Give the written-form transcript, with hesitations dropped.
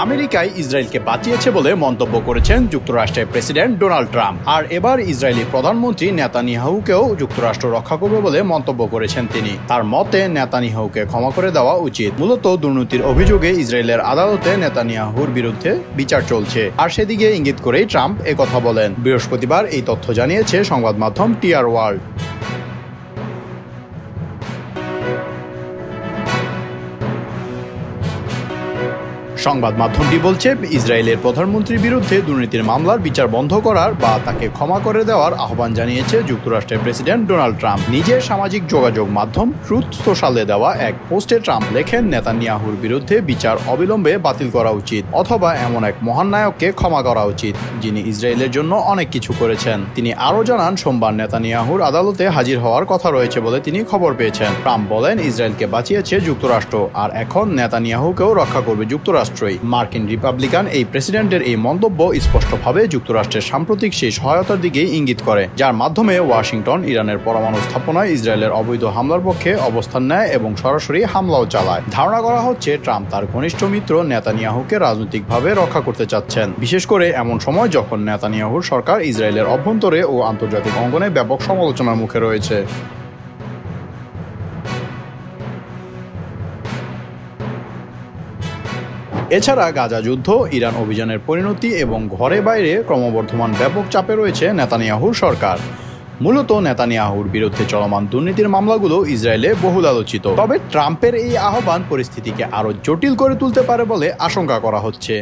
আমেরিকায় ইসরায়েলকে বাঁচিয়েছে বলে মন্তব্য করেছেন যুক্তরাষ্ট্রের প্রেসিডেন্ট ডোনাল্ড ট্রাম্প। আর এবার ইসরায়েলি প্রধানমন্ত্রী নেতানিয়াহুকেও যুক্তরাষ্ট্র রক্ষা করবে বলে মন্তব্য করেছেন তিনি। তার মতে নেতানিয়াহুকে ক্ষমা করে দেওয়া উচিত। মূলত দুর্নীতির অভিযোগে ইসরায়েলের আদালতে নেতানিয়াহুর বিরুদ্ধে বিচার চলছে, আর সেদিকে ইঙ্গিত করেই ট্রাম্প একথা বলেন। বৃহস্পতিবার এই তথ্য জানিয়েছে সংবাদ মাধ্যম টিআর ওয়ার্ল্ড। সংবাদ মাধ্যমটি বলছে, ইসরায়েলের প্রধানমন্ত্রীর বিরুদ্ধে দুর্নীতির মামলার বিচার বন্ধ করার বা তাকে ক্ষমা করে দেওয়ার আহ্বান জানিয়েছে যুক্তরাষ্ট্রের প্রেসিডেন্ট ডোনাল্ড ট্রাম্প। নিজের সামাজিক যোগাযোগ মাধ্যম ট্রুথ সোশ্যালে দেওয়া এক পোস্টে ট্রাম্প লেখেন, নেতানিয়াহুর বিরুদ্ধে বিচার অবিলম্বে বাতিল করা উচিত, অথবা এমন এক মহান নায়ককে ক্ষমা করা উচিত যিনি ইসরায়েলের জন্য অনেক কিছু করেছেন। তিনি আরও জানান, সোমবার নেতানিয়াহুর আদালতে হাজির হওয়ার কথা রয়েছে বলে তিনি খবর পেয়েছেন। ট্রাম্প বলেন, ইসরায়েলকে বাঁচিয়েছে যুক্তরাষ্ট্র, আর এখন নেতানিয়াহুকেও রক্ষা করবে যুক্তরাষ্ট্র। মার্কিন রিপাবলিকান এই প্রেসিডেন্টের এই মন্তব্য স্পষ্টভাবে যুক্তরাষ্ট্রের সাম্প্রতিক সেই সহায়তার দিকেই ইঙ্গিত করে, যার মাধ্যমে ওয়াশিংটন ইরানের পরমাণু স্থাপনায় ইসরায়েলের অবৈধ হামলার পক্ষে অবস্থান নেয় এবং সরাসরি হামলাও চালায়। ধারণা করা হচ্ছে ট্রাম্প তার ঘনিষ্ঠ মিত্র নেতানিয়াহুকে রাজনৈতিকভাবে রক্ষা করতে চাচ্ছেন, বিশেষ করে এমন সময় যখন নেতানিয়াহুর সরকার ইসরায়েলের অভ্যন্তরে ও আন্তর্জাতিক অঙ্গনে ব্যাপক সমালোচনার মুখে রয়েছে। এছাড়া গাজা যুদ্ধ, ইরান অভিযানের পরিণতি এবং ঘরে বাইরে ক্রমবর্ধমান ব্যাপক চাপে রয়েছে নেতানিয়াহুর সরকার। মূলত নেতানিয়াহুর বিরুদ্ধে চলমান দুর্নীতির মামলাগুলো ইসরায়েলে বহুল আলোচিত। তবে ট্রাম্পের এই আহ্বান পরিস্থিতিকে আরও জটিল করে তুলতে পারে বলে আশঙ্কা করা হচ্ছে।